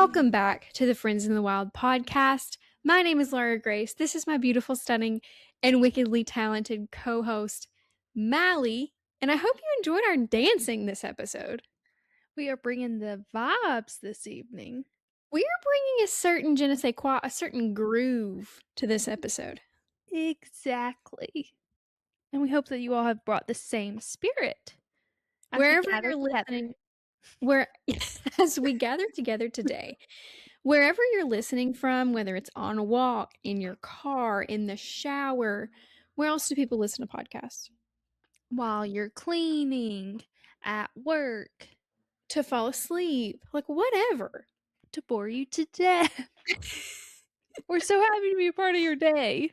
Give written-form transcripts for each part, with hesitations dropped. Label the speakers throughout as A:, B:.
A: Welcome back to the Friends in the Wild podcast. My name is Laura Grace. This is my beautiful, stunning, and wickedly talented co host, Mallie. And I hope you enjoyed our dancing this episode.
B: We are bringing the vibes this evening.
A: We are bringing a certain je ne sais quoi, a certain groove to this episode.
B: Exactly. And we hope that you all have brought the same spirit as we
A: Wherever
B: gather
A: you're
B: together.
A: listening, where as we gather together today, wherever you're listening from, whether it's on a walk, in your car, in the shower, where else do people listen to podcasts?
B: While you're cleaning, at work,
A: To fall asleep, like whatever.
B: to bore you to death. We're so happy to be a part of your day.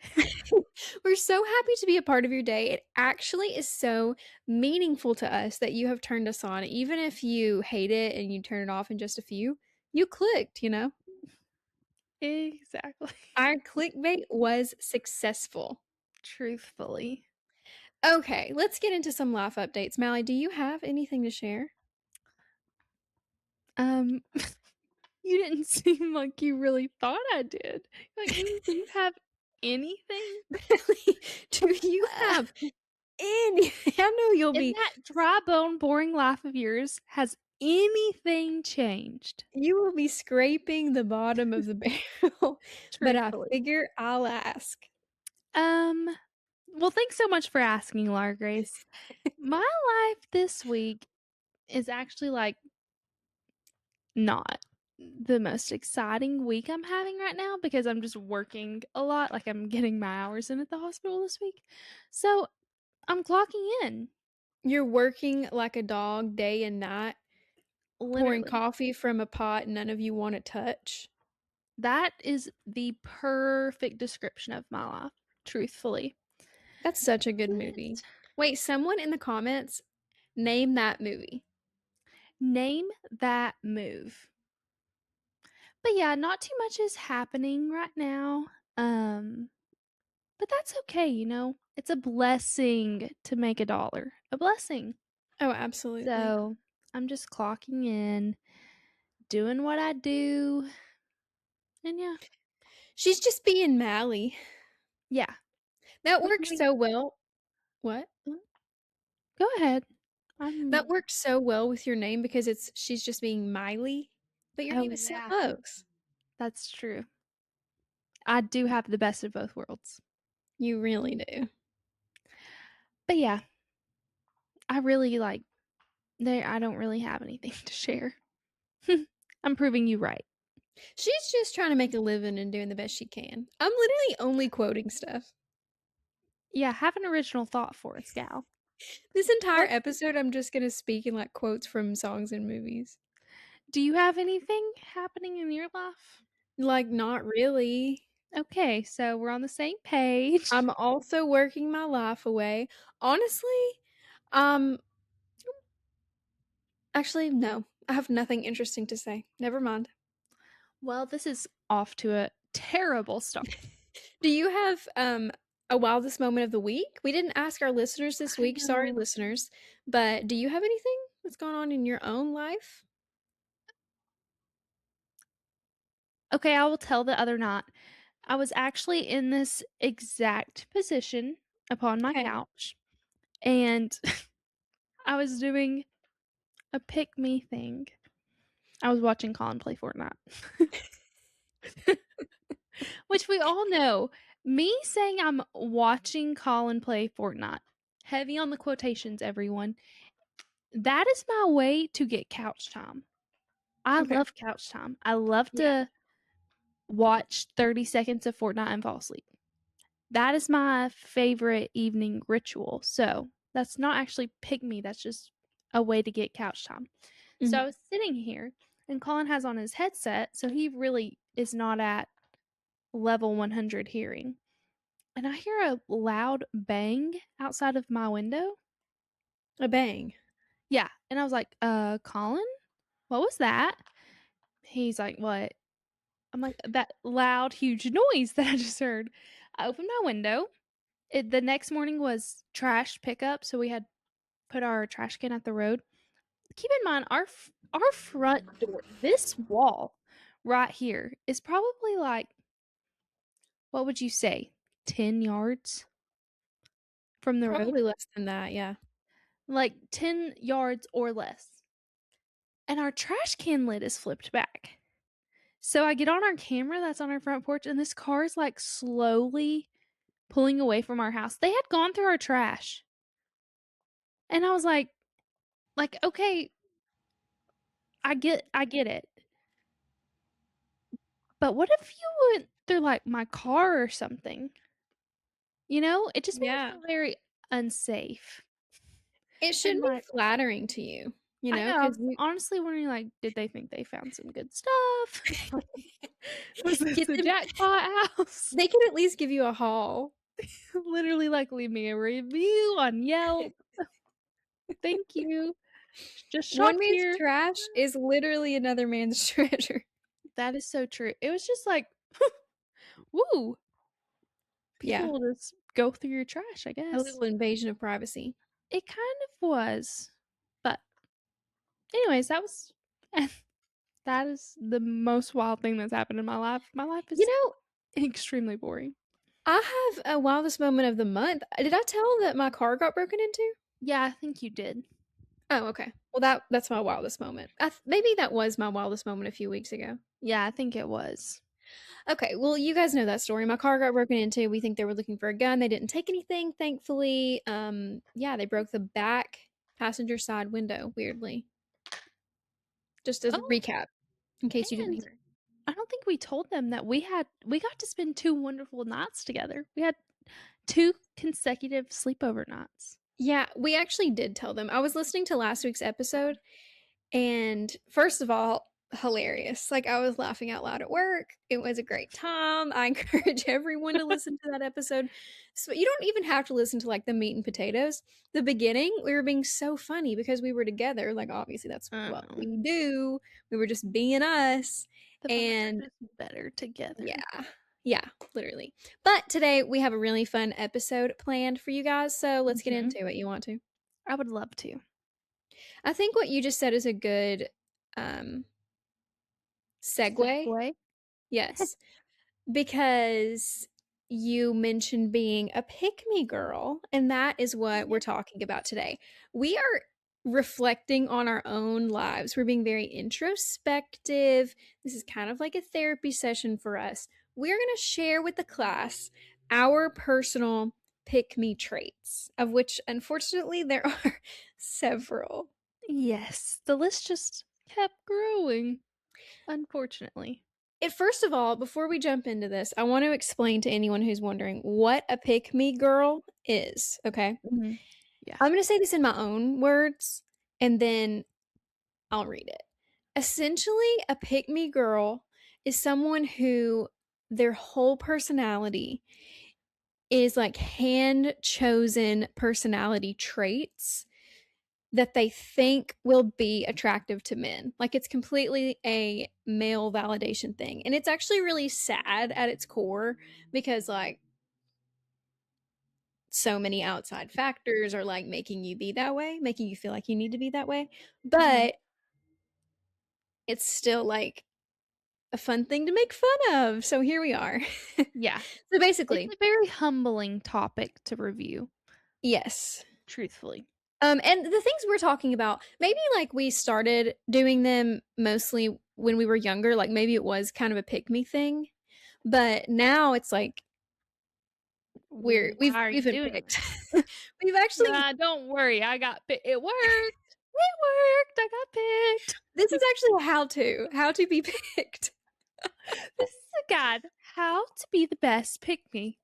A: We're so happy to be a part of your day. It actually is so meaningful to us that you have turned us on. Even if you hate it and you turn it off in just a few, you clicked, you know?
B: Exactly.
A: Our clickbait was successful.
B: Truthfully.
A: Okay, let's get into some life updates. Mallie, do you have anything to share?
B: You didn't seem like you really thought I did. Like, do you have anything?
A: Really? Do you have any? I know you'll
B: In
A: be.
B: that dry bone, boring life of yours, has anything changed?
A: You will be scraping the bottom of the barrel, but I
B: Truthfully.
A: figure I'll ask.
B: Um, well, thanks so much for asking, Laura Grace. My life this week is actually like not the most exciting week I'm having right now because I'm just working a lot. Like I'm getting my hours in at the hospital this week. So I'm clocking in,
A: You're working like a dog day and night, pouring
B: literally.
A: coffee from a pot none of you want to touch.
B: That is the perfect description of my life, truthfully.
A: That's such a good movie.
B: But
A: Wait, someone in the comments name that movie.
B: name that move. But yeah, not too much is happening right now. Um, but that's okay, you know. It's a blessing to make a dollar. A blessing.
A: Oh, absolutely.
B: So, I'm just clocking in, doing what I do. And yeah.
A: She's just being Mallie.
B: Yeah.
A: That
B: We,
A: works
B: we
A: so well. What?
B: go ahead.
A: That
B: I'm
A: works so well with your name because she's just being Miley, but your
B: Oh
A: name is so
B: yeah.
A: close.
B: That's true. I do have the best of both worlds.
A: You really do.
B: But yeah, I really like there I don't really have anything to share. I'm proving you right.
A: She's just trying to make a living and doing the best she can. I'm literally only quoting stuff.
B: Yeah, have an original thought for us, gal.
A: This entire
B: What
A: episode, I'm just gonna speak in like quotes from songs and movies.
B: do you have anything happening in your life?
A: Like, not really.
B: Okay, so we're on the same page.
A: I'm also working my life away. Honestly, um, actually, no. I have nothing interesting to say. Never mind.
B: Well, this is off to a terrible start.
A: Do you have a wildest moment of the week? We didn't ask our listeners this
B: I
A: week. Sorry,
B: know.
A: listeners. But do you have anything that's going on in your own life?
B: Okay, I will tell the other night. I was actually in this exact position upon my
A: Okay.
B: couch, and I was doing a pick me thing. I was watching Colin play Fortnite. Which we all know, me saying I'm watching Colin play Fortnite, heavy on the quotations, everyone, that is my way to get couch time. I
A: Okay.
B: love couch time. I love
A: Yeah.
B: to watch 30 seconds of Fortnite and fall asleep. That is my favorite evening ritual. So that's not actually pick me, that's just a way to get couch time. So I
A: Mhm.
B: was sitting here and Colin has on his headset, so he really is not at level 100 hearing. And I hear a loud bang outside of my window.
A: A bang.
B: Yeah. And I was like, Colin, what was that? He's like, what? I'm like, that loud, huge noise that I just heard. I opened my window. The next morning was trash pickup, so we had put our trash can at the road. Keep in mind, our front door, this wall right here is probably like, what would you say, 10 yards from the road?
A: Probably less than that, yeah.
B: Like 10 yards or less. And our trash can lid is flipped back. So I get on our camera that's on our front porch, and this car is like slowly pulling away from our house. They had gone through our trash. And I was like, okay, I get it. But what if you went through like my car or something? You know, it just made me
A: Yeah.
B: feel very unsafe.
A: It
B: And
A: should be
B: like,
A: flattering to you, you
B: I
A: know,
B: know, I
A: because
B: was honestly wondering, like, did they think they found some good stuff? Was this
A: get
B: the
A: them
B: jackpot house?
A: they could at least give you a haul.
B: Literally, like, leave me a review on Yelp. Thank you. Just
A: One
B: shopped
A: man's
B: here.
A: trash is literally another man's treasure.
B: That is so true. It was just like, woo,
A: Yeah,
B: people will just go through your trash, I
A: a
B: guess.
A: little invasion of privacy.
B: It kind of was. But anyways, that was and that is the most wild thing that's happened in my life. My life
A: You
B: is
A: know,
B: extremely boring.
A: I have a wildest moment of the month. Did I tell that my car got broken into?
B: Yeah, I think you did.
A: Oh, okay. Well, that's my wildest moment. Maybe that was my wildest moment a few weeks ago.
B: Yeah, I think it was.
A: Okay, well, you guys know that story. My car got broken into. We think they were looking for a gun. They didn't take anything, thankfully. Yeah, they broke the back passenger side window, weirdly. Just as a
B: Oh,
A: recap, in case you didn't
B: and
A: hear.
B: I don't think we told them that we got to spend 2 wonderful nights together. We had 2 consecutive sleepover nights.
A: Yeah, we actually did tell them. I was listening to last week's episode, and first of all, hilarious. Like, I was laughing out loud at work. It was a great time. I encourage everyone to listen to that episode. So you don't even have to listen to like the meat and potatoes. The beginning, we were being so funny because we were together. Like, obviously, that's what
B: Oh,
A: we do. We were just being us.
B: the vibes are
A: And
B: just better together.
A: yeah, yeah, literally. But today we have a really fun episode planned for you guys. So let's get
B: Mhm.
A: into it. You want to?
B: I would love to.
A: I think what you just said is a good um, segue.
B: Segue.
A: Yes, because you mentioned being a pick me girl, and that is what we're
B: Yeah.
A: talking about today. We are reflecting on our own lives. We're being very introspective. This is kind of like a therapy session for us. We're going to share with the class our personal pick me traits, of which unfortunately there are several.
B: Yes, the list just kept growing, unfortunately.
A: First of all, before we jump into this, I want to explain to anyone who's wondering what a pick me girl is. Okay.
B: Mhm. Yeah.
A: I'm going to say this in my own words and then I'll read it. Essentially, a pick me girl is someone who their whole personality is like hand chosen personality traits that they think will be attractive to men. Like it's completely a male validation thing. And it's actually really sad at its core because like so many outside factors are like making you be that way, making you feel like you need to be that way.
B: Mhm.
A: But it's still like a fun thing to make fun of. So here we are.
B: Yeah.
A: So
B: It's
A: basically,
B: a very humbling topic to review,
A: yes.
B: truthfully.
A: And the things we're talking about, maybe like we started doing them mostly when we were younger, like maybe it was kind of a pick me thing, but now it's like
B: Why are
A: we've
B: you
A: been
B: doing
A: picked.
B: this?
A: We've actually
B: Nah, don't worry. It worked. It worked. I got picked.
A: this is actually a how to be picked.
B: This is a guide how to be the best. Pick me.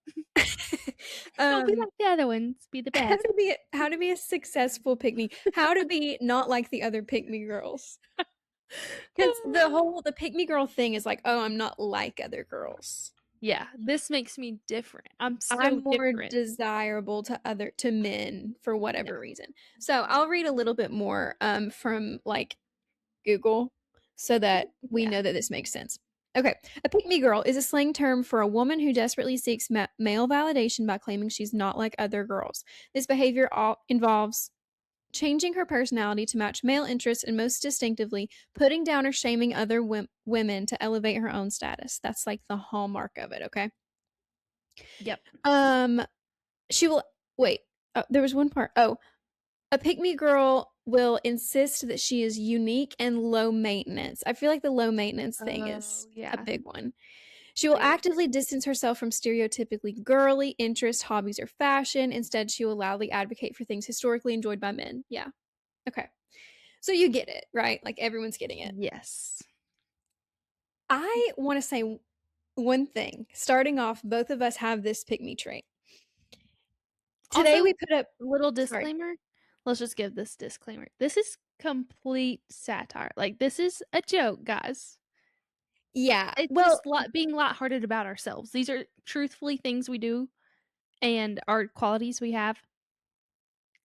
B: Don't be
A: um
B: like the other ones. Be the best.
A: how to be a successful pick me, how to be not like the other pick me girls. Because the pick me girl thing is like, oh, I'm not like other girls.
B: Yeah, this makes me different. I'm so
A: I'm more
B: different.
A: desirable to men for
B: Yeah.
A: whatever reason. So I'll read a little bit more from like Google so that we
B: Yeah.
A: know that this makes sense. Okay, a pick me girl is a slang term for a woman who desperately seeks male validation by claiming she's not like other girls. This behavior involves changing her personality to match male interests, and most distinctively, putting down or shaming other women to elevate her own status. That's like the hallmark of it, okay?
B: Yep.
A: Um, she will wait. Oh, there was one part. Oh, a pick me girl will insist that she is unique and low maintenance. I feel like the low maintenance thing is
B: Oh,
A: a
B: yeah.
A: big one. She will
B: Very.
A: actively distance herself from stereotypically girly interests, hobbies, or fashion. Instead, she will loudly advocate for things historically enjoyed by men. Yeah. Okay. So you get it, right? Like everyone's getting it.
B: Yes.
A: I want to say one thing. Starting off, both of us have this pick me trait. Today
B: Also,
A: we put up,
B: little
A: sorry.
B: disclaimer. Let's just give this disclaimer. This is complete satire. Like, this is a joke, guys.
A: Yeah.
B: It's
A: Well,
B: just being lighthearted about ourselves. These are truthfully things we do and our qualities we have,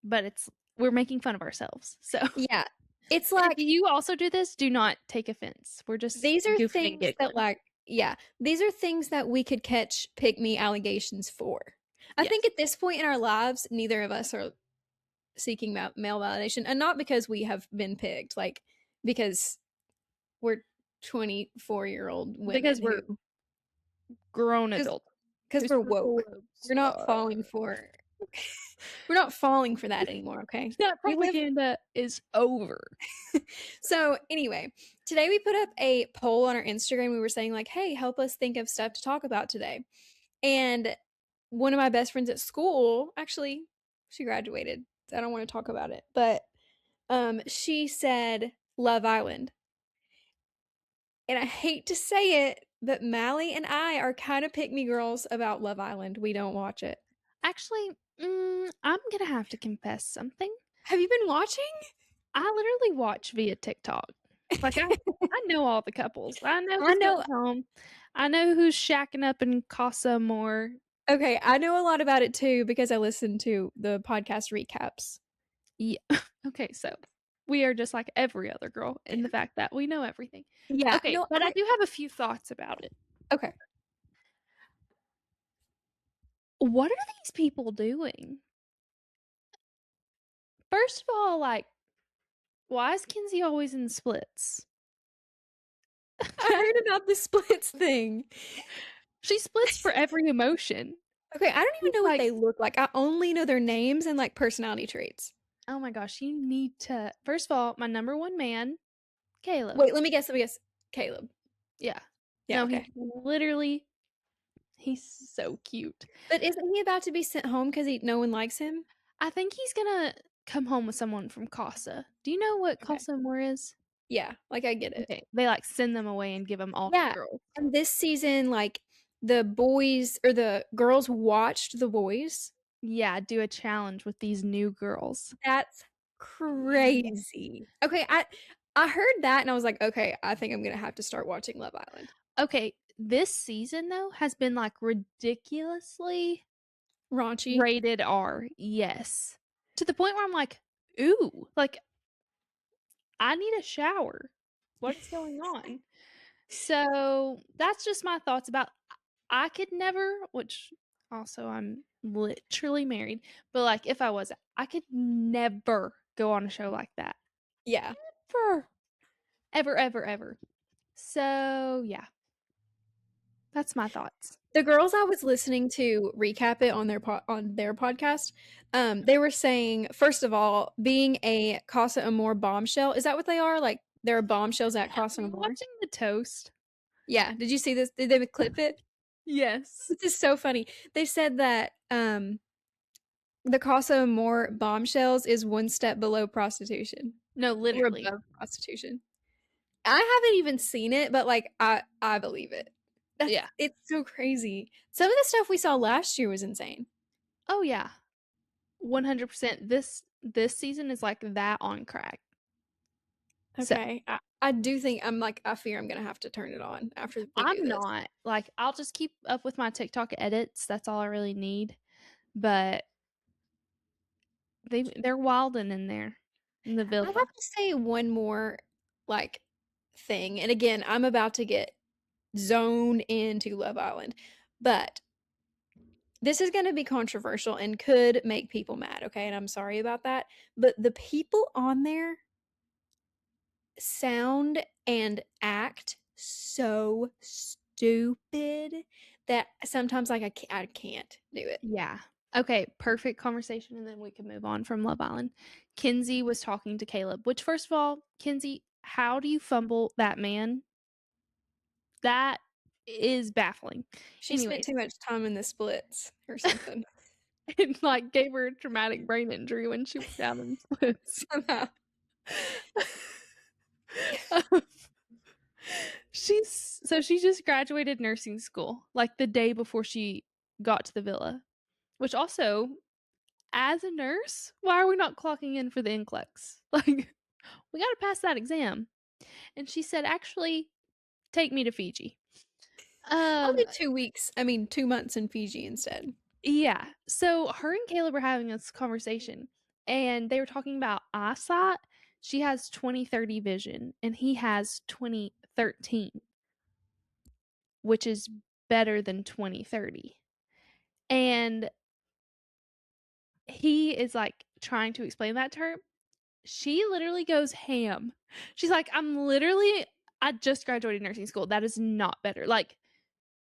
B: but we're making fun of ourselves. So,
A: yeah. It's
B: if
A: like
B: you also do this, do not take offense. We're just
A: these are
B: goofing and
A: things that
B: giggling.
A: like yeah, these are things that we could catch pick me allegations for. I think
B: Yes.
A: at this point in our lives, neither of us are seeking male validation, and not because we have been picked, like because we're 24-year-old women
B: Because
A: who
B: we're grown
A: because
B: adults
A: because
B: who
A: we're
B: screw
A: woke.
B: words.
A: We're not falling for we're not falling for that anymore, okay?
B: That
A: We live
B: propaganda is over.
A: so anyway, today we put up a poll on our Instagram. We were saying like, "Hey, help us think of stuff to talk about today." And one of my best friends at school, actually, she graduated. So I don't want to talk about it, but she said Love Island. And I hate to say it, but Mallie and I are kind of pick me girls about Love Island. We don't watch it.
B: Actually, I'm gonna have to confess something.
A: Have you been watching?
B: I literally watch via TikTok. Like I know all the couples. I know
A: I
B: who's
A: know.
B: going home. I know who's shacking up in Casa More.
A: Okay, I know a lot about it too because I listen to the podcast recaps.
B: Yeah. Okay, so we are just like every other girl in the fact that we know everything.
A: Yeah,
B: Okay,
A: no,
B: but I do have a few thoughts about it.
A: okay.
B: What are these people doing? First of all, like, why is Kinsey always in splits?
A: I heard about the splits thing.
B: She splits for every emotion.
A: Okay, I don't even
B: She's
A: know what
B: like,
A: they look like. I only know their names and like personality traits.
B: oh my gosh, you need to. First of all, my number one man, Caleb.
A: Wait, let me guess. Let me guess. Caleb.
B: Yeah.
A: Yeah,
B: No,
A: okay.
B: he's so cute.
A: But isn't he about to be sent home because no one likes him?
B: I think he's gonna come home with someone from Casa. Do you know what
A: Okay.
B: Casa More is?
A: Yeah, like I get it.
B: Okay. They like send them away and give them all to
A: Yeah.
B: girls.
A: And this season, like the boys or the girls watched the boys.
B: Yeah, do a challenge with these new girls.
A: That's
B: Yeah.
A: crazy. Okay, I heard that and I was like, okay, I think I'm gonna have to start watching Love Island.
B: Okay, this season though has been like ridiculously
A: Raunchy.
B: rated R. Yes. To the point where I'm like, ooh, like I need a shower. What is going on? So that's just my thoughts about I could never, which also I'm literally married, but like if I was, I could never go on a show like that.
A: Yeah.
B: Ever. Ever, ever, ever. So yeah, that's my thoughts.
A: The girls I was listening to recap it on on their podcast, they were saying, first of all, being a Casa Amor bombshell, is that what they are? Like there are bombshells at
B: Yeah,
A: Casa
B: were you
A: Amor?
B: watching the toast?
A: Yeah. Did you see this? Did they clip it?
B: Yes.
A: This is so funny. They said that the Casa Amor bombshells is one step below prostitution
B: No,
A: or
B: literally.
A: above prostitution. I haven't even seen it, but like I believe it.
B: Yeah.
A: It's so crazy. Some of the stuff we saw last year was insane.
B: Oh yeah. 100%. This season is like that on crack. So
A: Okay. I do think I'm like I fear I'm gonna have to turn it on after we do
B: I'm
A: this.
B: not like I'll just keep up with my TikTok edits. That's all I really need. But they're wilding in there in the
A: I have
B: villa.
A: to say one more like thing. And again, I'm about to get zoned into Love Island. But this is going to be controversial and could make people mad, okay? And I'm sorry about that. But the people on there sound and act so stupid that sometimes like I can't do it.
B: Yeah. Okay, perfect conversation, and then we can move on from Love Island. Kinsey was talking to Caleb, which, first of all, Kinsey, how do you fumble that man? That is baffling.
A: She spent
B: Anyways,
A: too much time in the splits or something.
B: it like gave her a traumatic brain injury when she went down in the splits.
A: Somehow.
B: Um, she just graduated nursing school like the day before she got to the villa. Which also, as a nurse, why are we not clocking in for the NCLEX? Like, we got to pass that exam. And she said, actually, take me to Fiji.
A: I'll
B: Um,
A: do 2 weeks. I mean, 2 months in Fiji instead.
B: yeah. So her and Caleb were having this conversation, and they were talking about eyesight. She has 20/30 vision, and he has 20/13, which is better than 20/30. And he is like trying to explain that to her. She literally goes ham. She's like, I just graduated nursing school. That is not better. Like,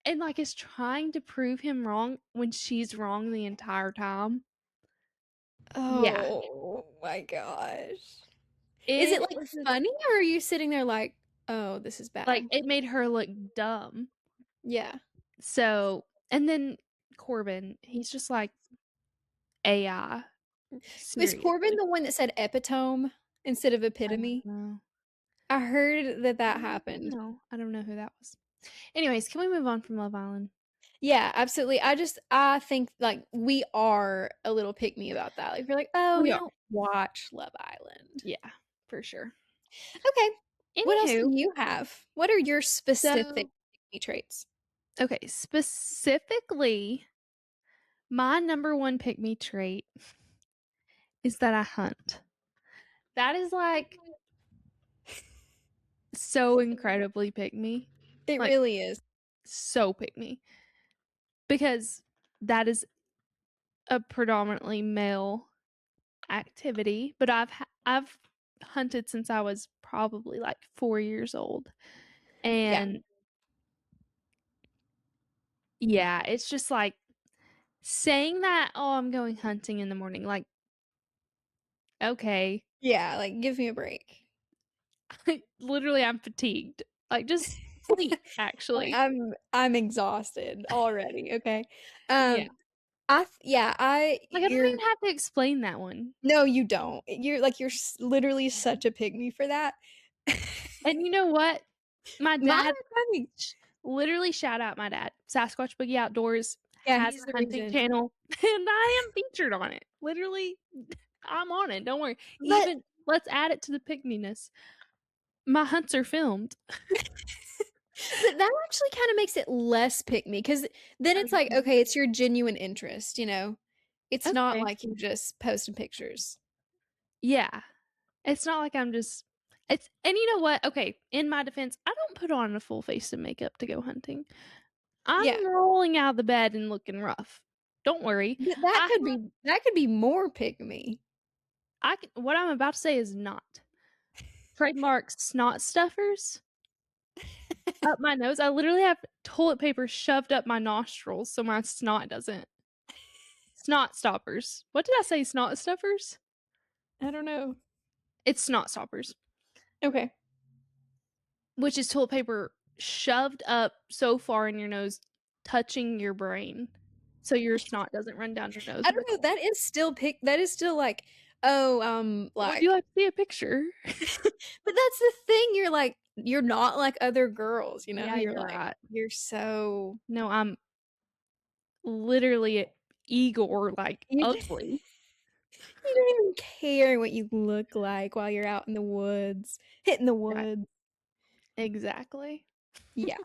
B: and like is trying to prove him wrong when she's wrong the entire time. Yeah.
A: Oh my gosh. Is it
B: It
A: like
B: was
A: funny or are you sitting there like, oh, this is
B: like
A: bad?
B: it made her look dumb.
A: Yeah.
B: So, and then Corbin, he's just like AI.
A: Was Corbin
B: Seriously.
A: the one that said epitome instead of
B: I don't
A: epitome?
B: know.
A: I heard that
B: I
A: that
B: don't
A: happened.
B: know. I don't know who that was. Anyways, can we move on from Love Island?
A: Yeah, absolutely. I think like we are a little pick me about that. Like we're like, oh,
B: We
A: we
B: are.
A: don't watch Love Island.
B: Yeah, for sure.
A: Okay. What else do
B: Anywho,
A: you have? What are your specific
B: so
A: pick me traits?
B: okay, specifically, my number one pick me trait is that I hunt. That is like so incredibly pick me.
A: It
B: Like
A: really is.
B: so pick me. Because that is a predominantly male activity, but I've hunted since I was probably like 4 years old.
A: Yeah.
B: And yeah, it's just like saying that, oh, I'm going hunting in the morning, like, okay.
A: Yeah, like give me a break.
B: Literally, I'm fatigued. Like, just sleep,
A: Like
B: actually.
A: I'm exhausted already, okay?
B: Yeah.
A: Yeah, I
B: Like, I don't
A: you're
B: even have to explain that one.
A: no, you don't. Literally such a pick me for that.
B: And you know what? My
A: Mine
B: dad,
A: are funny.
B: literally shout out my dad. Sasquatch Boogie Outdoors
A: Yeah,
B: has
A: he's
B: a
A: the
B: hunting
A: reason.
B: channel, and I am featured on it. Literally, I'm on it. Don't worry.
A: But
B: Even let's add it to the pick-me-ness. My hunts are filmed.
A: but that actually kind of makes it less pick me because then
B: Oh,
A: it's like,
B: yeah.
A: okay, it's your genuine interest, you know? It's not
B: Okay.
A: like you just posting pictures.
B: Yeah. It's not like I'm just it's and you know what? Okay, in my defense, I don't put on a full face of makeup to go hunting.
A: Yeah.
B: I'm rolling out of the bed and looking rough. Don't worry.
A: But
B: I
A: that could be more pick me.
B: what I'm about to say is not. Trademark snot stuffers up my nose. I literally have toilet paper shoved up my nostrils so my snot doesn't. Snot stoppers. What did I say? Snot stuffers?
A: I don't know.
B: It's snot stoppers,
A: Okay.
B: which is toilet paper shoved up so far in your nose, touching your brain, so your snot doesn't run down your nose.
A: I don't know. That is still like, oh,
B: Would you
A: like,
B: like to see a picture?
A: but that's the thing. You're like, you're not like other girls, you know?
B: Yeah,
A: You're
B: you're
A: like,
B: right.
A: you're so,
B: No, I'm literally Igor, like
A: you,
B: ugly.
A: you don't even care what you look like while you're out in the woods, hitting the
B: Right.
A: woods.
B: Exactly.
A: Yeah.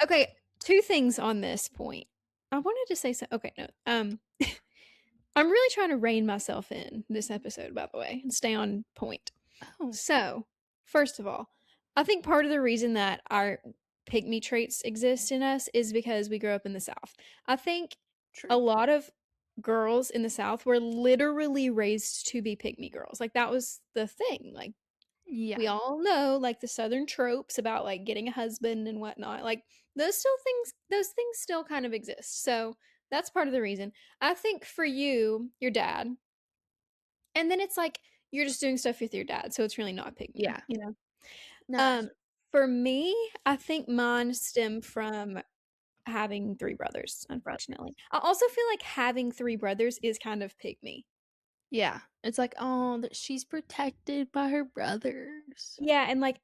A: Okay. Two things on this point. I wanted to say so. Okay. No. I'm really trying to rein myself in this episode, by the way, and stay on point.
B: Oh,
A: So, first of all, I think part of the reason that our pick me traits exist in us is because we grew up in the South. I think a
B: True.
A: lot of girls in the South were literally raised to be pick me girls. Like, that was the thing. Like,
B: Yeah.
A: we all know, like, the Southern tropes about, like, getting a husband and whatnot. Like, those things still kind of exist. So that's part of the reason. I think for you, your dad, and then it's like you're just doing stuff with your dad, so it's really not pick me,
B: Yeah.
A: you know?
B: No,
A: Um, for me, I think mine stem from having 3 brothers, unfortunately.
B: brothers.
A: I also feel like having 3 brothers is kind of pick me.
B: Yeah. It's like, oh, that she's protected by her brothers.
A: Yeah, and, like,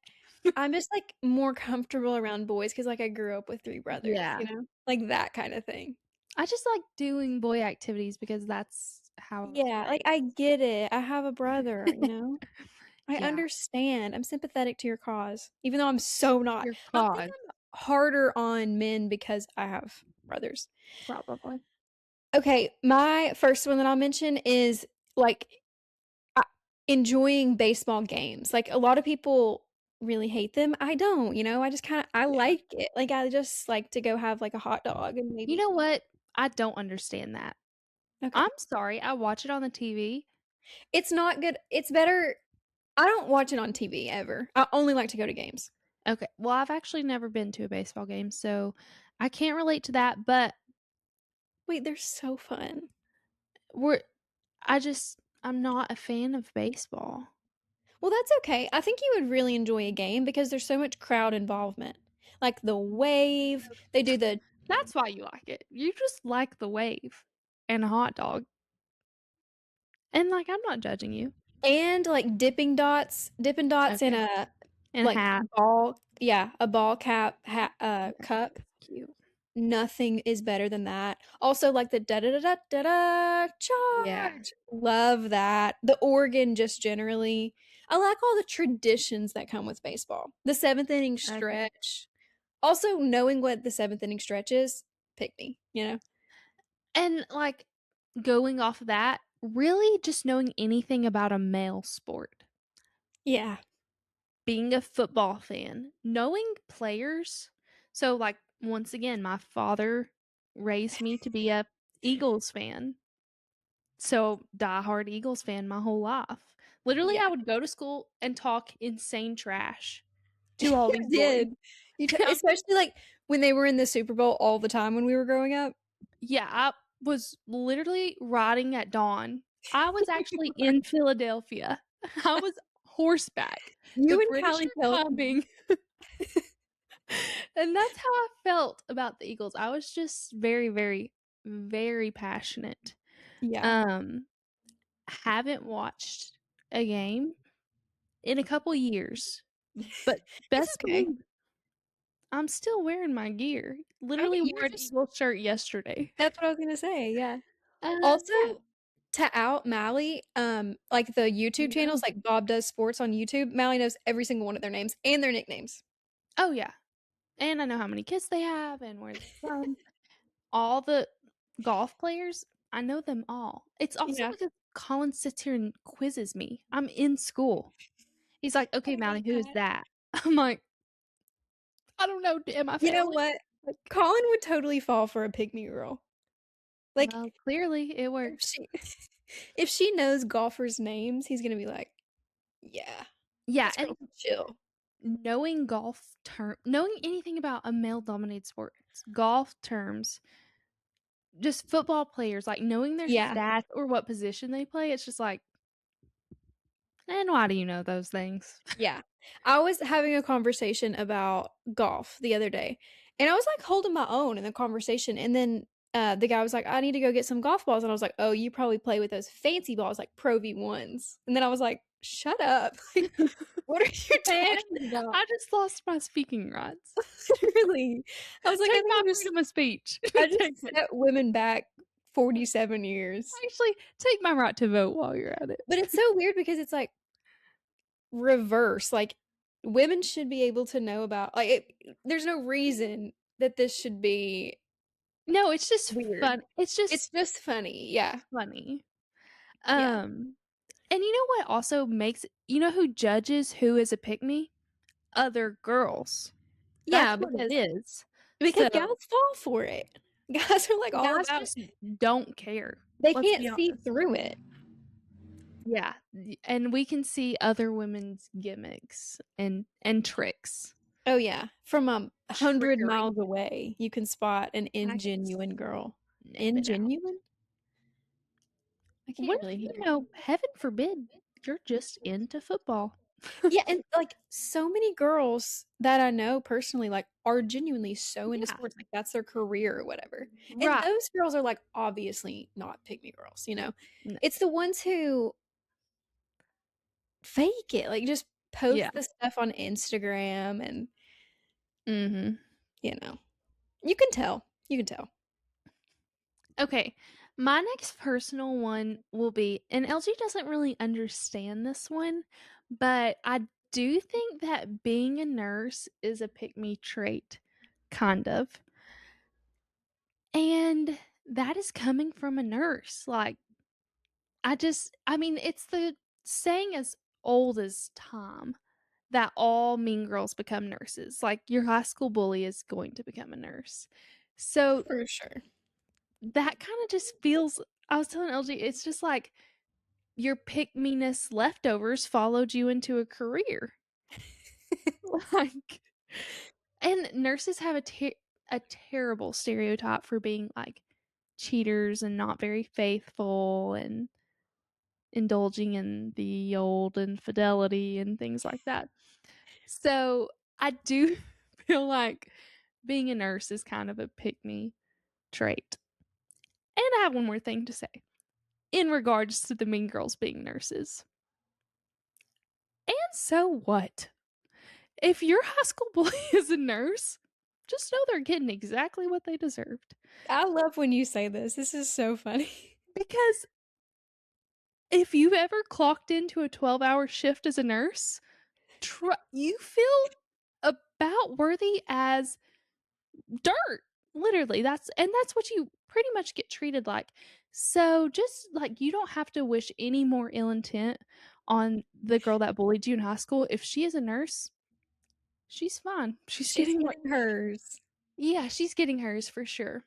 A: I'm just, like, more comfortable around boys because, like, I grew up with 3 brothers,
B: Yeah.
A: you know? Like, that kinda thing.
B: I just like doing boy activities because that's how I was
A: Yeah, like, I
B: raised.
A: get it. I have a brother, you know? I
B: Yeah.
A: understand. I'm sympathetic to your cause, even though I'm so not.
B: Your
A: I think
B: cause,
A: I'm harder on men because I have brothers.
B: probably.
A: Okay, my first one that I'll mention is, like, uh, enjoying baseball games. Like, a lot of people really hate them. I don't, you know? I just kinda I
B: Yeah.
A: like it. Like, I just like to go have, like, a hot dog and
B: You
A: maybe
B: know what? I don't understand that. I'm
A: okay.
B: sorry, I watch it on the TV.
A: It's not good. It's better I don't watch it on TV ever. I only like to go to games.
B: Okay, well, I've actually never been to a baseball game, so I can't relate to that, but
A: Wait, they're so fun.
B: we're I'm not a fan of baseball.
A: Well, that's okay. I think you would really enjoy a game because there's so much crowd involvement. Like the wave, they do the
B: That's why you like it. You just like the wave and a hot dog, and, like, I'm not judging you.
A: and like dipping dots in
B: Okay.
A: a
B: And a
A: like
B: hat.
A: ball, yeah, a ball cap
B: Yeah,
A: cup.
B: that's cute.
A: Nothing is better than that. Also, like the da da da da da da
B: Yeah.
A: charge. Love that. The organ, just generally. I like all the traditions that come with baseball. The seventh inning
B: Okay.
A: stretch. Also, knowing what the seventh inning stretch is, pick me, you know?
B: And, like, going off of that, really just knowing anything about a male sport.
A: Yeah.
B: Being a football fan, knowing players. So, like, once again, my father raised me to be a Eagles fan. So, diehard Eagles fan my whole life. Literally,
A: Yeah.
B: I would go to school and talk insane trash to all
A: You
B: these boys.
A: did. You t
B: I'm
A: especially, like, when they were in the Super Bowl all the time when we were growing up.
B: Yeah, I was literally riding at dawn. I was actually in Philadelphia. I was horseback. The
A: You and
B: British
A: Callie
B: are
A: Kelsey.
B: coming. And that's how I felt about the Eagles. I was just very, very, very passionate.
A: Yeah.
B: Um, haven't watched a game in a couple years, but
A: It's
B: best
A: okay.
B: believe I'm still wearing my gear.
A: Okay,
B: Literally
A: you're
B: wore an
A: just
B: Eagles shirt yesterday.
A: that's what I was gonna say, yeah. Also,
B: Yeah.
A: to out Mally, like, the YouTube channels,
B: No.
A: like, Bob Does Sports on YouTube, Mally knows every single one of their names and their nicknames.
B: Oh, yeah. And I know how many kids they have and where they're from. All the golf players, I know them all. It's also
A: Yeah.
B: because Colin sits here and quizzes me. I'm in school. He's like,
A: I
B: "Okay,
A: hate
B: Mallie, who is
A: that.
B: that?" I'm like, "I don't know, am I
A: You know
B: failing?"
A: what?
B: Like,
A: Colin would totally fall for a pick me girl. Like,
B: well, clearly it
A: if
B: works.
A: she if she knows golfers' names, he's gonna be like, "Yeah,
B: Yeah,
A: this
B: and
A: girl's chill."
B: knowing anything about a male-dominated sport, golf terms, just football players, like, knowing their
A: Yeah.
B: stats or what position they play, it's just like, "And why do you know those things?"
A: Yeah. I was having a conversation about golf the other day, and I was, like, holding my own in the conversation, and then, the guy was like, "I need to go get some golf balls," and I was like, "Oh, you probably play with those fancy balls, like Pro V1s." And then I was like, "Shut up. Like, what are you
B: Man,
A: talking about?"
B: I just lost my speaking rights.
A: Literally. I was like,
B: Take my freedom of speech.
A: I just
B: Take it.
A: set women back 47 years.
B: Actually, take my right to vote while you're at it.
A: But it's so weird because it's, like, reverse, like, women should be able to know about like, there's no reason that this should be
B: No, it's just
A: weird.
B: fun. It's
A: It's
B: just
A: just funny, yeah,
B: funny.
A: yeah.
B: And you know what also makes who judges who is a pick me? Other girls.
A: Yeah,
B: That's what it is.
A: because
B: So,
A: gals fall for it. Guys are like all
B: Guys
A: about
B: just don't care.
A: they
B: Let's
A: can't
B: be
A: see
B: honest.
A: through it.
B: Yeah, and we can see other women's gimmicks and tricks.
A: Oh yeah, from 100
B: Trickery.
A: miles away, you can spot an
B: I can
A: ingenuine girl.
B: sniff it out.
A: Ingenuine? I
B: What
A: can't really
B: if,
A: hear.
B: heaven forbid, you're just into football?
A: Yeah, and like so many girls that I know personally, like, are genuinely so into
B: Yeah,
A: sports, like that's their career or whatever. And
B: right.
A: those girls are like obviously not pick me girls, you know?
B: No.
A: It's the ones who fake it, like just
B: Yeah.
A: post the stuff on Instagram and,
B: Mhm.
A: you know, you can tell. You can tell.
B: Okay. My next personal one will be, and LG doesn't really understand this one, but I do think that being a nurse is a pick me trait, kind of. And that is coming from a nurse. Like, I mean, it's the saying as old as time that all mean girls become nurses. Like, your high school bully is going to become a nurse. So
A: For sure.
B: that kind of just feels, I was telling LG, it's just like your pick me-ness leftovers followed you into a career. Like, and nurses have a terrible stereotype for being like cheaters and not very faithful and indulging in the old infidelity and things like that. So I do feel like being a nurse is kind of a pick me trait. And I have one more thing to say in regards to the mean girls being nurses. And so what? If your high school bully is a nurse, just know they're getting exactly what they deserved.
A: I love when you say this. This is so funny.
B: Because if you've ever clocked into a 12-hour shift as a nurse, you feel about worthy as dirt. Literally, that's what you pretty much get treated like. So just like you don't have to wish any more ill intent on the girl that bullied you in high school. If she is a nurse, she's fine. She's
A: She's
B: getting what
A: getting hers.
B: yeah, she's getting hers for sure.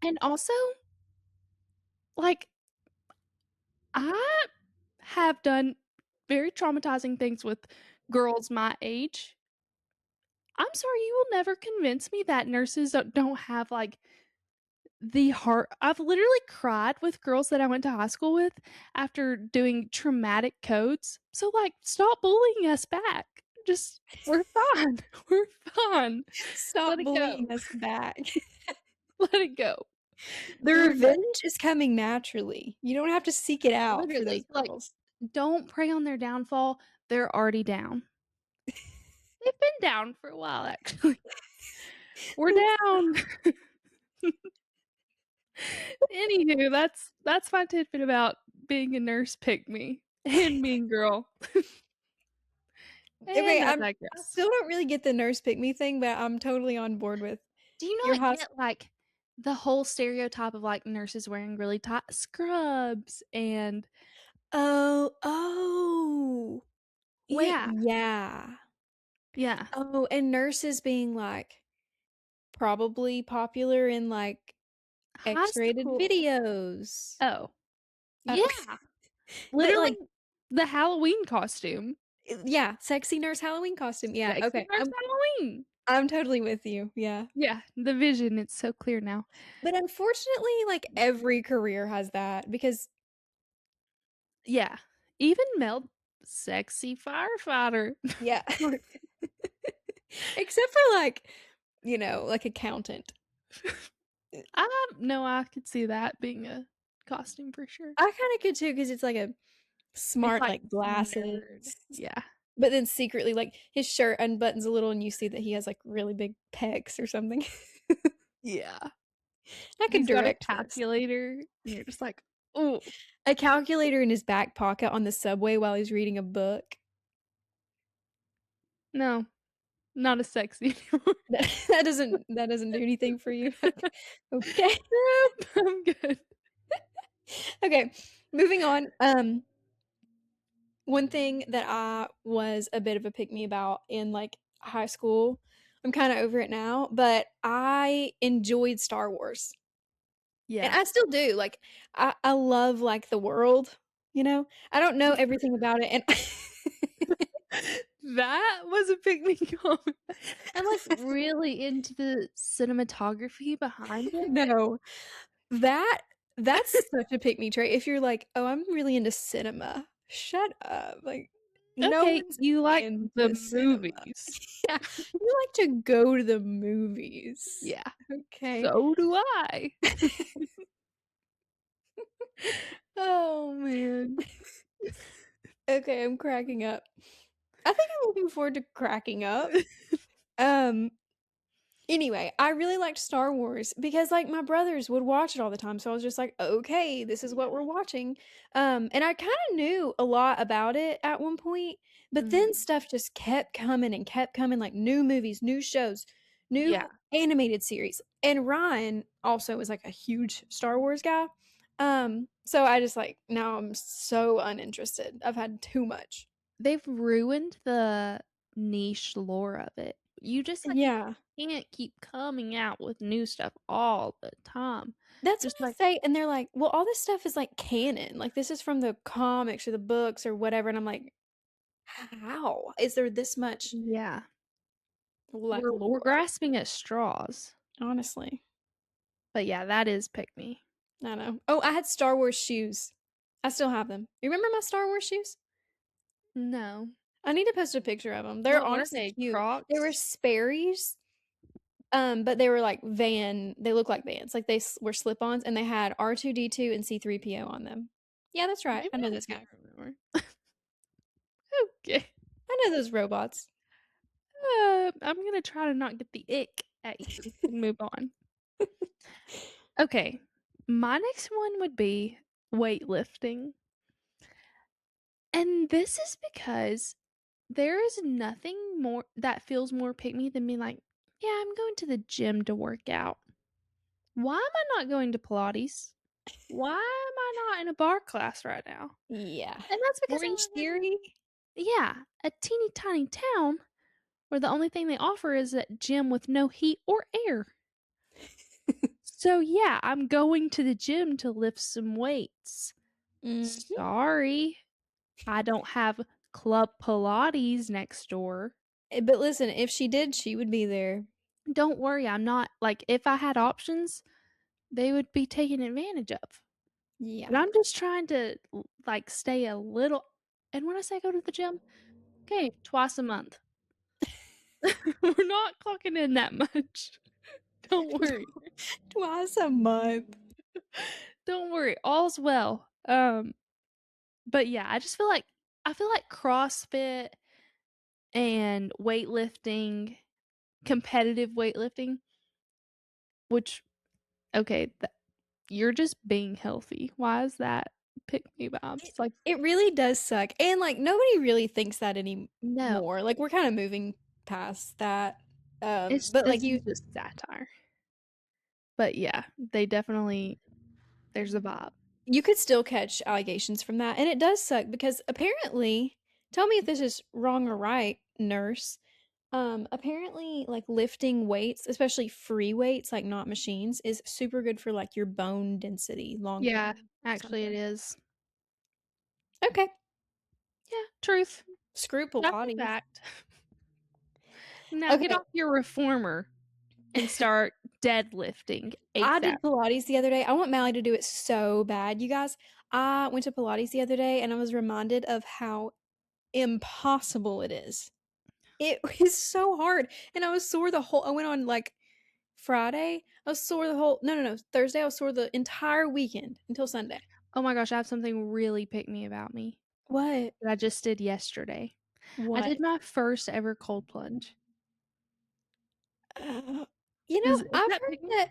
B: And also, like, I have done very traumatizing things with girls my age. I'm sorry, you will never convince me that nurses don't have like the heart. I've literally cried with girls that I went to high school with after doing traumatic codes. So, like, stop bullying us back. Just, we're fine. We're fine.
A: Stop
B: Let it go.
A: bullying us back.
B: Let it go.
A: The
B: We're done.
A: revenge is coming naturally. You don't have to seek it out for those
B: Literally, like,
A: girls.
B: don't prey on their downfall. They're already down. They've been down for a while, actually. We're
A: That's
B: down. Anywho, that's my tidbit about being a nurse pick me and mean girl.
A: okay,
B: And I
A: I
B: digress.
A: still don't really get the nurse pick me thing, but I'm totally on board with
B: Do you
A: your
B: not
A: hus
B: get like the whole stereotype of like nurses wearing really tight scrubs and
A: Oh, oh. Wait,
B: yeah,
A: yeah.
B: yeah,
A: Oh, and nurses being like probably popular in like
B: high
A: X-rated
B: school.
A: videos.
B: Oh,
A: I
B: yeah,
A: don't but
B: literally
A: like
B: the Halloween costume,
A: yeah, sexy nurse Halloween costume. Yeah,
B: sexy
A: okay.
B: nurse Halloween.
A: I'm totally with you. Yeah.
B: Yeah, the vision. It's so clear now.
A: But unfortunately, like every career has that because
B: Yeah, even male sexy firefighter.
A: yeah.
B: Like,
A: Except for like, like accountant.
B: I no, I could see that being a costume for sure.
A: I kind of could too because it's like a
B: It's
A: smart
B: like
A: like glasses.
B: nerd. Yeah.
A: But then secretly like his shirt unbuttons a little and you see that he has like really big pecs or something.
B: Yeah.
A: I could
B: He's got a
A: direct this.
B: calculator, and you're just like, "Oh,
A: A calculator in his back pocket on the subway while he's reading a book.
B: no, not as sexy anymore."
A: That doesn't do anything for you. Okay.
B: Nope, I'm good.
A: Okay. Moving on. One thing that I was a bit of a pick me about in like high school, I'm kind of over it now, but I enjoyed Star Wars. And
B: Yeah.
A: I still do, like, I love, like, the world, you know? I don't know everything about it, and
B: That was a pick me comment. I'm, like, really into the cinematography behind it.
A: No, that that's such a pick me trait. If you're like, "Oh, I'm really into cinema." Shut up, like, no
B: Okay,
A: one's
B: you like the
A: into cinema.
B: movies.
A: Yeah, you like to go to the movies.
B: Yeah,
A: Okay.
B: so do I.
A: Oh, man. Okay, I'm cracking up. I think I'm looking forward to cracking up. Um, anyway, I really liked Star Wars because, like, my brothers would watch it all the time, so I was just like, "Okay, this is what
B: Yeah.
A: we're watching." And I kinda knew a lot about it at one point, but then
B: Mhm.
A: stuff just kept coming, like, new movies, new shows,
B: Yeah.
A: new animated series, and Ryan also was, like, a huge Star Wars guy. So I just, like now I'm so uninterested. I've had too much.
B: They've ruined the niche lore of it. You just, like,
A: Yeah.
B: can't keep coming out with new stuff all the time.
A: That's what
B: Just
A: I
B: like
A: say, and they're like, "Well, all this stuff is, like, canon, like, this is from the comics or the books or whatever," and I'm like, "How is there this much,
B: yeah,
A: like,
B: we're
A: lore?"
B: grasping at straws.
A: Honestly.
B: But yeah, that is pick me.
A: I know. Oh, I had Star Wars shoes. I still have them. You remember my Star Wars shoes?
B: No.
A: I need to post a picture of them. They're
B: What are
A: honestly
B: they?
A: cute. They were
B: Crocs?
A: Sperry's, but they were, like, they look like Vans, like, were slip-ons, and they had R2-D2 and C-3PO on them. Yeah, that's right.
B: Maybe
A: I know
B: I
A: this
B: do
A: guy.
B: remember. Okay.
A: I know those robots.
B: I'm gonna try to not get the ick at you and move on. Okay. My next one would be weightlifting. And this is because there is nothing more that feels more pick me than being like, yeah, I'm going to the gym to work out. Why am I not going to Pilates? Why am I not in a bar class right now?
A: Yeah.
B: And that's because I
A: Orange
B: live in,
A: Theory?
B: yeah, a teeny tiny town where the only thing they offer is a gym with no heat or air. So, yeah, I'm going to the gym to lift some weights.
A: Mhm.
B: Sorry, I don't have Club Pilates next door.
A: But listen, if she did, she would be there.
B: Don't worry, I'm not like, if I had options, they would be taken advantage of. But
A: Yeah.
B: I'm just trying to, like, stay a little, and when I say go to the gym, okay, twice a month. We're not clocking in that much. Don't worry.
A: Twice a month.
B: Don't worry, all's well. But yeah, I feel like CrossFit and weightlifting, competitive weightlifting, which okay, you're just being healthy. Why is that pick me
A: It
B: vibes? Like,
A: it really does suck, and, like, nobody really thinks that
B: no,
A: anymore, like, we're kinda moving past that,
B: it's
A: but, like,
B: this is just satire. But yeah, they definitely there's a vibe.
A: you could still catch allegations from that, and it does suck because apparently tell me if this is wrong or right, nurse, apparently, like, lifting weights, especially free weights, like, not machines, is super good for, like, your bone density long
B: Yeah,
A: term or
B: actually it
A: something.
B: is.
A: Okay.
B: Yeah, truth.
A: Screw
B: That's a
A: Pilates.
B: fact. Now get
A: Okay.
B: off your reformer and start deadlifting
A: I
B: ASAP.
A: did Pilates the other day. I want Mally to do it so bad, you guys. I went to Pilates the other day and I was reminded of how impossible it is. It is so hard. And I was sore I went on like Friday. I was sore no, Thursday. I was sore the entire weekend until Sunday.
B: Oh my gosh, I have something really pick me about me
A: What?
B: that I just did yesterday. I
A: What?
B: did my first ever cold plunge.
A: Uh,
B: Is
A: I've
B: that
A: heard
B: pick me?
A: that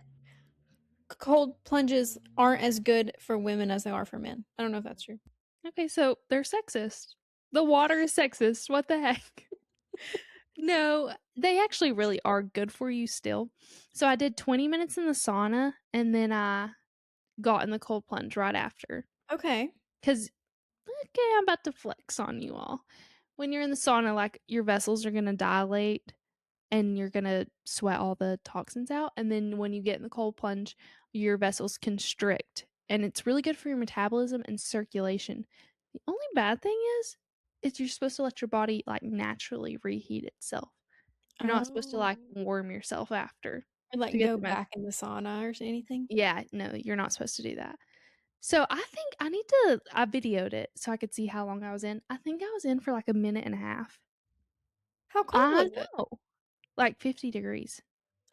A: cold plunges aren't as good for women as they are for men. I don't know if that's true.
B: Okay, so they're sexist. The water is sexist. What the heck? No, they actually really are good for you still. So I did 20 minutes in the sauna and then I got in the cold plunge right after.
A: Okay.
B: Cause okay, I'm about to flex on you all. When you're in the sauna, like your vessels are gonna dilate and you're gonna sweat all the toxins out, and then when you get in the cold plunge, your vessels constrict, and it's really good for your metabolism and circulation. The only bad thing is you're supposed to let your body, like, naturally reheat itself. You're not supposed to, like,
A: Oh.
B: warm yourself after
A: Or,
B: to
A: like,
B: get
A: go
B: the best.
A: back in the sauna or anything?
B: Yeah, no, you're not supposed to do that. So, I think I videoed it so I could see how long I was in. I think I was in for, like, a minute and a half.
A: How cold
B: I
A: was it?
B: know, like 50 degrees.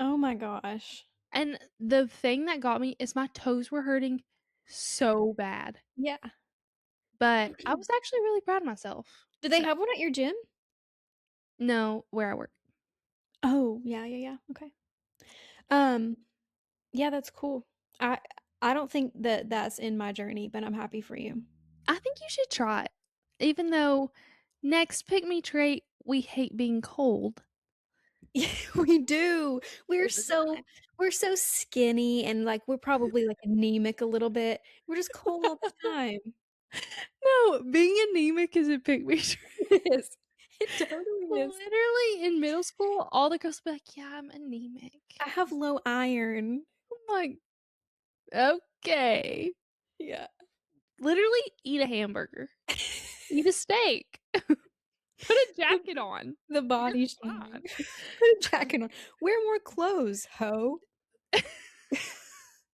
A: Oh my gosh.
B: And the thing that got me is my toes were hurting so bad,
A: Yeah.
B: but I was actually really proud of myself.
A: Do they
B: So
A: have one at your gym?
B: no, where I work.
A: Oh, yeah, yeah, yeah, okay. Um, yeah, that's cool. I I don't think that that's in my journey, but I'm happy for you.
B: I think you should try it. Even though next pick me trait, we hate being cold.
A: Yeah, we do. We're
B: All the
A: so
B: time.
A: we're so skinny and, like, we're probably, like, anemic a little bit. We're just cold all the time.
B: No, being anemic is a pick me trait.
A: It is. It totally is.
B: Literally in middle school, all the girls would be like, "Yeah, I'm anemic."
A: I have low iron.
B: I'm like, "Okay."
A: Yeah.
B: Literally eat a hamburger, eat a steak, put a
A: The
B: jacket on.
A: the
B: You're
A: body shaming.
B: fine.
A: Put a jacket on. Wear more clothes, hoe.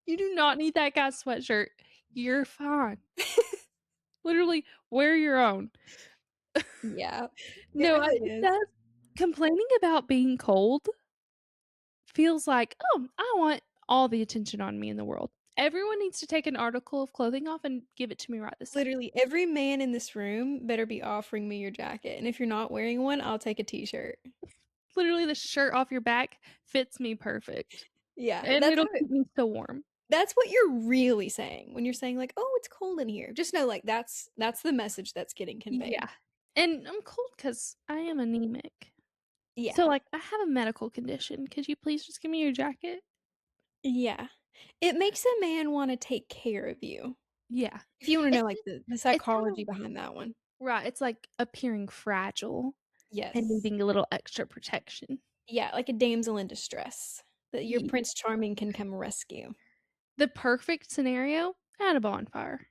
B: You do not need that guy's sweatshirt. You're fine. Literally, wear your own.
A: Yeah, it
B: No, I
A: really
B: think
A: is.
B: that complaining about being cold feels like, "Oh, I want all the attention on me in the world. Everyone needs to take an article of clothing off and give it to me right this second."
A: Literally, every man in this room better be offering me your jacket, and if you're not wearing one, I'll take a T-shirt.
B: Literally, the shirt off your back fits me perfect,
A: Yeah,
B: and it'll keep me so warm.
A: that's what you're really saying when you're saying like, "Oh, it's cold in here." Just know, like, that's the message that's getting conveyed.
B: Yeah, and I'm cold because I am anemic. So,
A: Yeah,
B: like, I have a medical condition. Could you please just give me your jacket?
A: yeah. It makes a man wanna take care of you.
B: Yeah.
A: If you wanna know,
B: It's
A: like,
B: just
A: the
B: it's kinda
A: psychology behind that one.
B: right, it's like appearing fragile and
A: Yes.
B: needing a little extra protection.
A: Yeah, like a damsel in distress that your
B: Ye
A: Prince Charming can come rescue.
B: The perfect scenario, at a bonfire.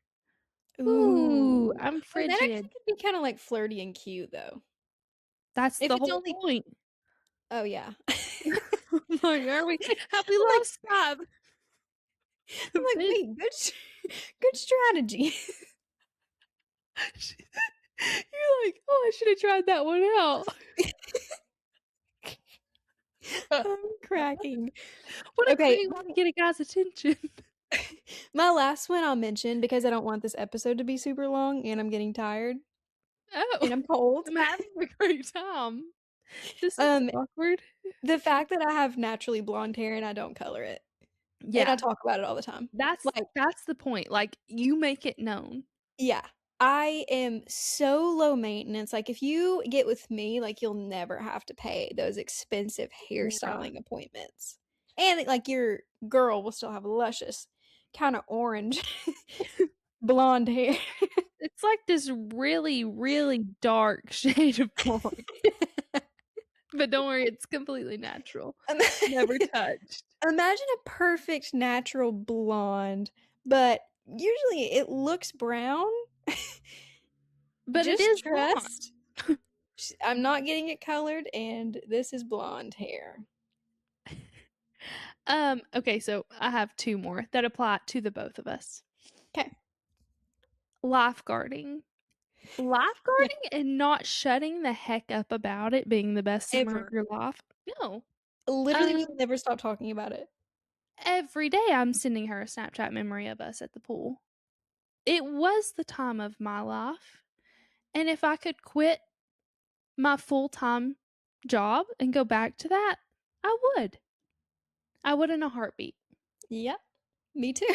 B: "Ooh,
A: Ooh.
B: I'm
A: Oh, that actually
B: frigid."
A: could be kinda, like, flirty and cute, though.
B: That's
A: If
B: the
A: it's
B: whole
A: only
B: point.
A: oh, yeah.
B: Like, are we have we
A: I'm like
B: lost sight of
A: I'm
B: the
A: like,
B: bit?
A: "Wait, good strategy."
B: You're like, "Oh, I should have tried that one out."
A: I'm cracking.
B: What a
A: Okay,
B: great way to get a guy's attention.
A: my last one I'll mention because I don't want this episode to be super long and I'm getting tired
B: Oh,
A: and I'm cold.
B: I'm having a great time. This is
A: Um,
B: awkward.
A: the fact that I have naturally blonde hair and I don't color it, and I
B: Yeah,
A: talk about it all the time.
B: that's
A: Like,
B: that's the point, like, you make it known.
A: yeah, I am so low maintenance, like, if you get with me, like, you'll never have to pay those expensive
B: Right.
A: hairstyling appointments, and, like, your girl will still have luscious, kinda orange blonde hair.
B: It's like this really, really dark shade of blonde, but don't worry, it's completely natural,
A: Ima
B: never touched.
A: Imagine a perfect natural blonde, but usually it looks brown.
B: But it
A: Just
B: is blonde.
A: trust. I'm not getting it colored, and this is blonde hair.
B: Okay, so I have 2 more that apply to the both of us.
A: 'Kay.
B: Lifeguarding.
A: Yeah,
B: Lifeguarding and not shutting the heck up about it being the best summer of
A: ever.
B: your life? No.
A: Literally,
B: Um,
A: we never stop talking about it.
B: every day I'm sending her a Snapchat memory of us at the pool. It was the time of my life, and if I could quit my full-time job and go back to that, I would. I would in a heartbeat.
A: Yep, me too.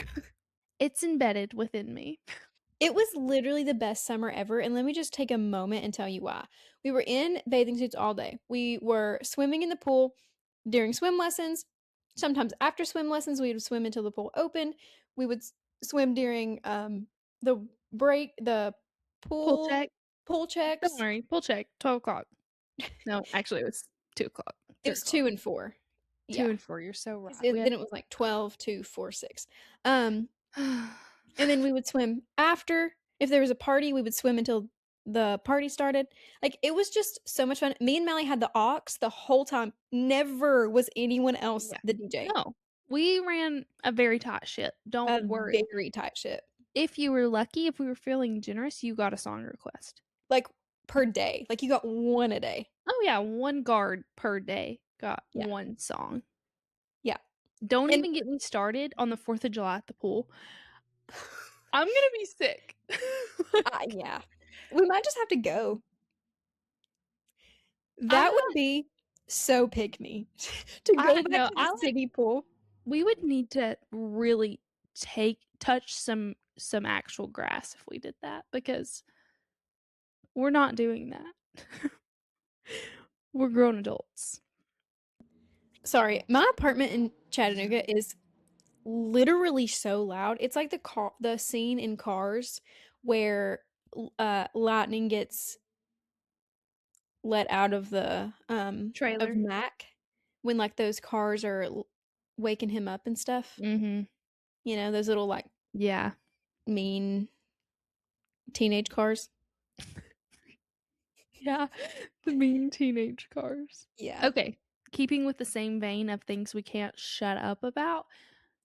B: It's embedded within me.
A: It was literally the best summer ever, and let me just take a moment and tell you why. We were in bathing suits all day. We were swimming in the pool during swim lessons. Sometimes after swim lessons, we would swim until the pool opened. We would swim during the the
B: Pool
A: pool
B: check.
A: pool
B: Don't
A: checks.
B: worry, pool check, 12 o'clock. No, actually, it was 2 o'clock.
A: It
B: third
A: was 2
B: card.
A: and 4.
B: 2
A: Yeah,
B: and 4, you're so
A: 'cause
B: right.
A: it then it was, like, 12, 2, 4, 6. Um, and then we would swim after. If there was a party, we would swim until the party started. Like, it was just so much fun. Me and Melly had the aux the whole time. Never was anyone else
B: Yeah.
A: the DJ.
B: No. We ran a very tight ship,
A: A
B: don't worry.
A: very tight ship.
B: If you were lucky, if we were feeling generous, you got a song request.
A: Like, per day. Like, you got 1 a day.
B: Oh, yeah, 1 guard per day got
A: Yeah.
B: 1 song.
A: Yeah.
B: Don't
A: And
B: even get me started on the 4th of July at the pool. I'm gonna be sick.
A: yeah. We might just have to go. That
B: I
A: would be so pick me to go back
B: know,
A: to the city pool.
B: we would need to really touch some actual grass if we did that, because we're not doing that. We're grown adults.
A: Sorry, my apartment in Chattanooga is literally so loud. It's like the scene in Cars where lightning gets let out of
B: Trailer.
A: Mac when like those cars are waking him up and stuff.
B: Mhm.
A: You know, those little like
B: Yeah.
A: mean teenage cars.
B: Yeah, the mean teenage cars.
A: Yeah.
B: Okay, keeping with the same vein of things we can't shut up about,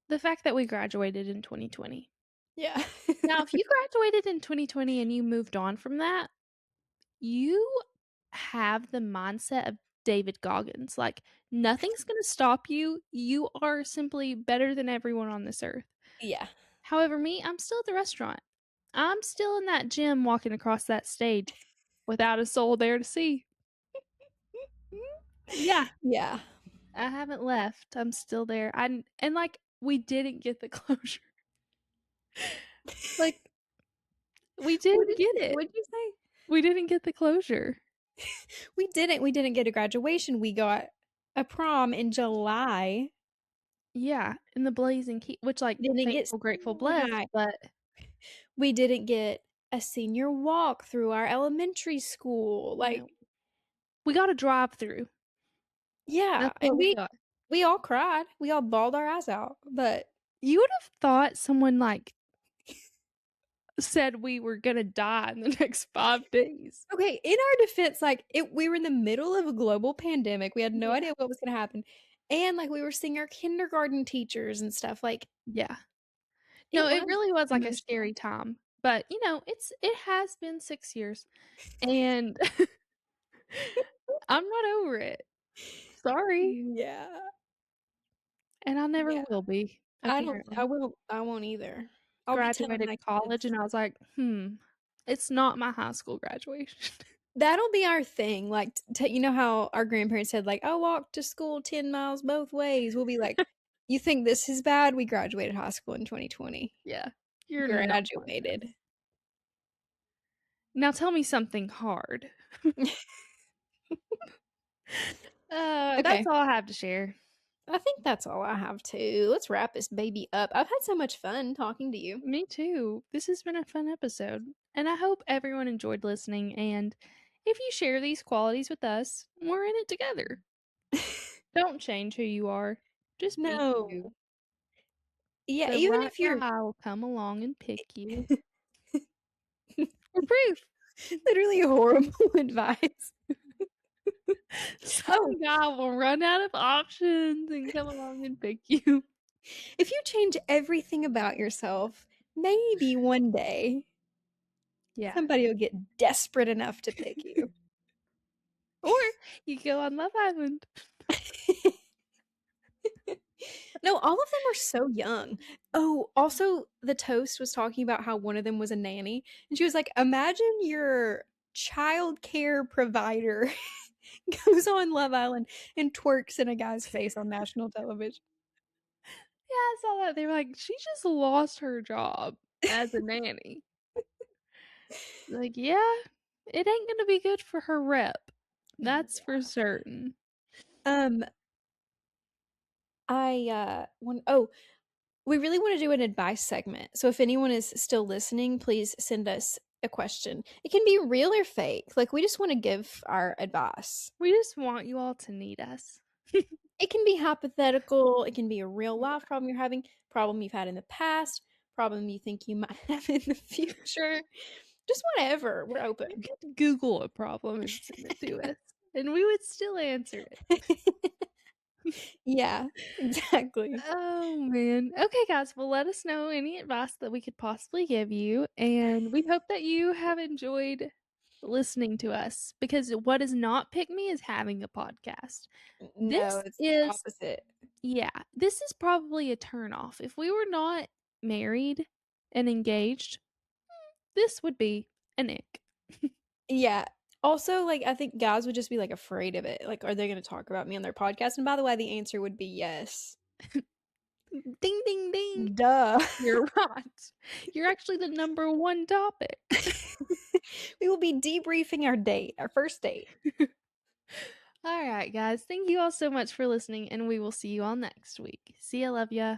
B: the fact that we graduated in 2020.
A: Yeah.
B: Now, if you graduated in 2020 and you moved on from that, you have the mindset of David Goggins. Like, nothing's gonna stop you. You are simply better than everyone on this earth.
A: Yeah.
B: However, me, I'm still at the restaurant. I'm still in that gym walking across that stage without a soul there to see. Yeah,
A: Yeah.
B: I haven't left. I'm still there. And like we didn't get the closure. Like we didn't get it.
A: What'd you say?
B: We didn't get the closure.
A: We didn't get a graduation. We got a prom in July.
B: Yeah, in the blazing heat, which like
A: Didn't get
B: thankful, grateful,
A: senior
B: blessed,
A: night.
B: but
A: We didn't get a senior walk through our elementary school. Like,
B: no. We got a drive through.
A: yeah,
B: That's
A: and
B: what we got.
A: we all cried. We all bawled our eyes out. But
B: You would have thought someone like said we were gonna die in the next 5 days.
A: okay, in our defense, like we were in the middle of a global pandemic. We had no
B: Yeah.
A: idea what was going to happen. And like we were seeing our kindergarten teachers and stuff. Like
B: Yeah.
A: it
B: No, it
A: was
B: really was like a
A: emotional.
B: scary time. But, it has been 6 years, and I'm not over it. Sorry,
A: Yeah.
B: and I never
A: Yeah.
B: will be,
A: I
B: apparently.
A: won't either. I'll be telling
B: Graduated
A: my
B: college,
A: kids.
B: and I was like, it's not my high school graduation."
A: That'll be our thing. Like, you know how our grandparents said, like, I walked to school 10 miles both ways. We'll be like, you think this is bad? We graduated high school in 2020.
B: Yeah, you're not like that.
A: Graduated.
B: Now tell me something hard. That's
A: Okay.
B: all I have to share.
A: I think that's all I have too. Let's wrap this baby up. I've had so much fun talking to you.
B: Me too. This has been a fun episode, and I hope everyone enjoyed listening, and if you share these qualities with us, we're in it together. Don't change who you are. Just be you.
A: No. Yeah,
B: The
A: even
B: right
A: if you're
B: guy will come along and pick you. For proof.
A: literally horrible advice. Oh,
B: Some guy will run out of options and come along and pick you.
A: if you change everything about yourself, maybe one day
B: Yeah.
A: somebody will get desperate enough to pick you.
B: Or you go on Love Island.
A: No, all of them are so young. Oh, also, the toast was talking about how one of them was a nanny, and she was like, "Imagine your child care provider goes on Love Island and twerks in a guy's face on national television."
B: Yeah, I saw that. They were like, she just lost her job as a nanny. Like, yeah, it ain't gonna be good for her rep. That's for certain.
A: Um, oh, we really want to do an advice segment. So if anyone is still listening, please send us a question. It can be real or fake. Like we just want to give our advice.
B: We just want you all to need us.
A: It can be hypothetical, it can be a real life problem you're having, problem you've had in the past, problem you think you might have in the future. Just whatever, we're open.
B: You could Google a problem and send it to us, and we would still answer it.
A: Yeah, exactly.
B: Oh, man. Okay, guys, well, let us know any advice that we could possibly give you, and we hope that you have enjoyed listening to us, because what is not pick me is having a podcast.
A: No,
B: This
A: it's the
B: is
A: opposite.
B: yeah, this is probably a turn off. If we were not married and engaged, this would be an ick.
A: Yeah. Also, like, I think guys would just be, like, afraid of it. Like, are they gonna talk about me on their podcast? And by the way, the answer would be yes.
B: Ding, ding, ding.
A: Duh.
B: You're right. You're actually the number one topic.
A: We will be debriefing our date, our first date.
B: All right, guys. Thank you all so much for listening, and we will see you all next week. See ya. Love ya.